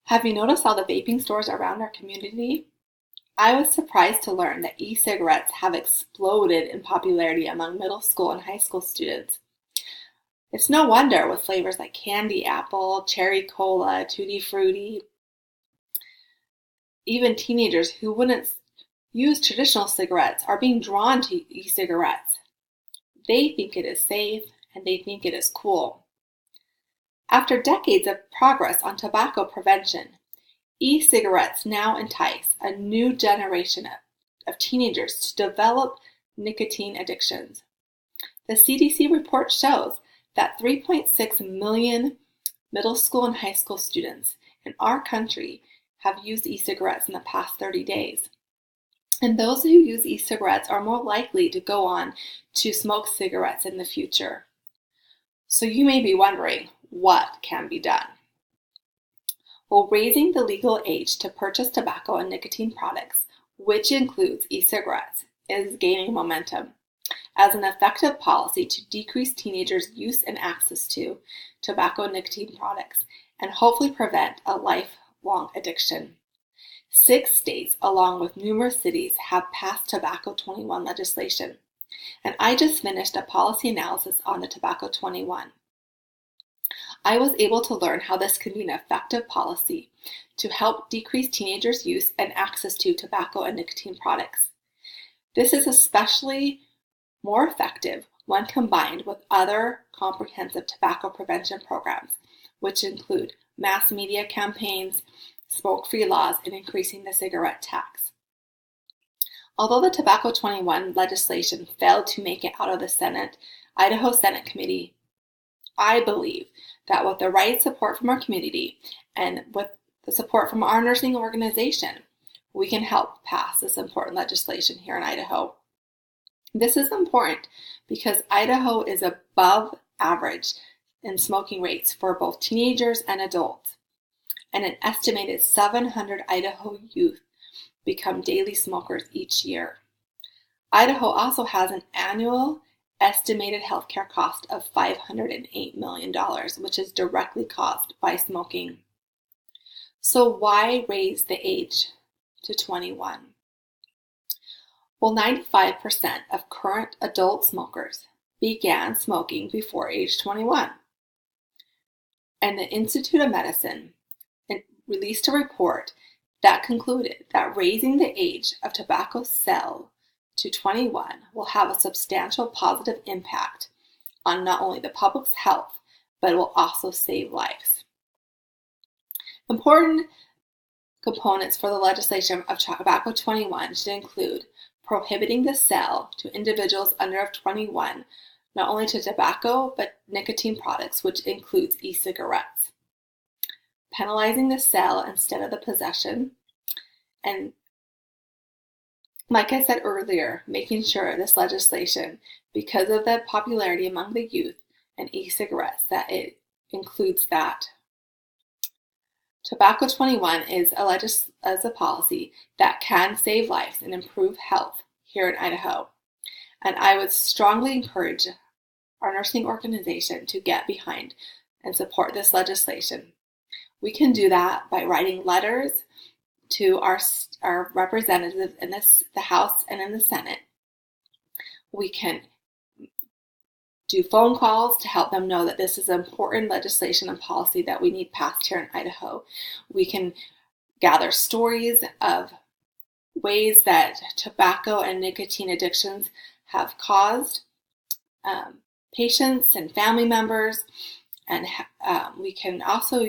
Have you noticed all the vaping stores around our community? I was surprised to learn that e-cigarettes have exploded in popularity among middle school and high school students. It's no wonder with flavors like candy apple, cherry cola, tutti frutti. Even teenagers who wouldn't use traditional cigarettes are being drawn to e-cigarettes. They think it is safe and they think it is cool. After decades of progress on tobacco prevention, e-cigarettes now entice a new generation of teenagers to develop nicotine addictions. The CDC report shows that 3.6 million middle school and high school students in our country have used e-cigarettes in the past 30 days. And those who use e-cigarettes are more likely to go on to smoke cigarettes in the future. So you may be wondering, what can be done? Well, raising the legal age to purchase tobacco and nicotine products, which includes e-cigarettes, is gaining momentum as an effective policy to decrease teenagers' use and access to tobacco and nicotine products and hopefully prevent a lifelong addiction. 6 states, along with numerous cities, have passed Tobacco 21 legislation, and I just finished a policy analysis on the Tobacco 21. I was able to learn how this can be an effective policy to help decrease teenagers' use and access to tobacco and nicotine products. This is especially more effective when combined with other comprehensive tobacco prevention programs, which include mass media campaigns, smoke-free laws, and increasing the cigarette tax. Although the Tobacco 21 legislation failed to make it out of the Idaho Senate Committee, I believe that with the right support from our community and with the support from our nursing organization, we can help pass this important legislation here in Idaho. This is important because Idaho is above average in smoking rates for both teenagers and adults, and an estimated 700 Idaho youth become daily smokers each year. Idaho also has an annual estimated healthcare cost of $508 million, which is directly caused by smoking. So why raise the age to 21? Well, 95% of current adult smokers began smoking before age 21. And the Institute of Medicine released a report that concluded that raising the age of tobacco sale to 21 will have a substantial positive impact on not only the public's health, but it will also save lives. Important components for the legislation of Tobacco 21 should include prohibiting the sale to individuals under 21, not only to tobacco, but nicotine products, which includes e-cigarettes. Penalizing the sale instead of the possession, and like I said earlier, making sure this legislation, because of the popularity among the youth and e-cigarettes, that it includes that. Tobacco 21 is a policy that can save lives and improve health here in Idaho. And I would strongly encourage our nursing organization to get behind and support this legislation. We can do that by writing letters to our representatives in the House and in the Senate. We can do phone calls to help them know that this is important legislation and policy that we need passed here in Idaho. We can gather stories of ways that tobacco and nicotine addictions have caused patients and family members, and we can also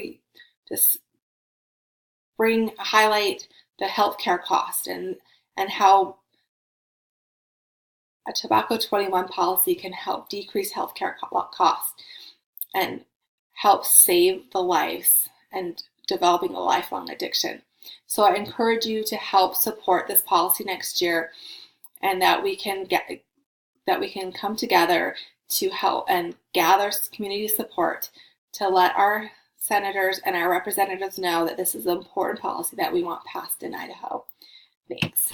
just highlight the healthcare cost and how a Tobacco 21 policy can help decrease healthcare costs and help save the lives and developing a lifelong addiction. So I encourage you to help support this policy next year, and that we can come together to help and gather community support to let our senators and our representatives know that this is an important policy that we want passed in Idaho. Thanks.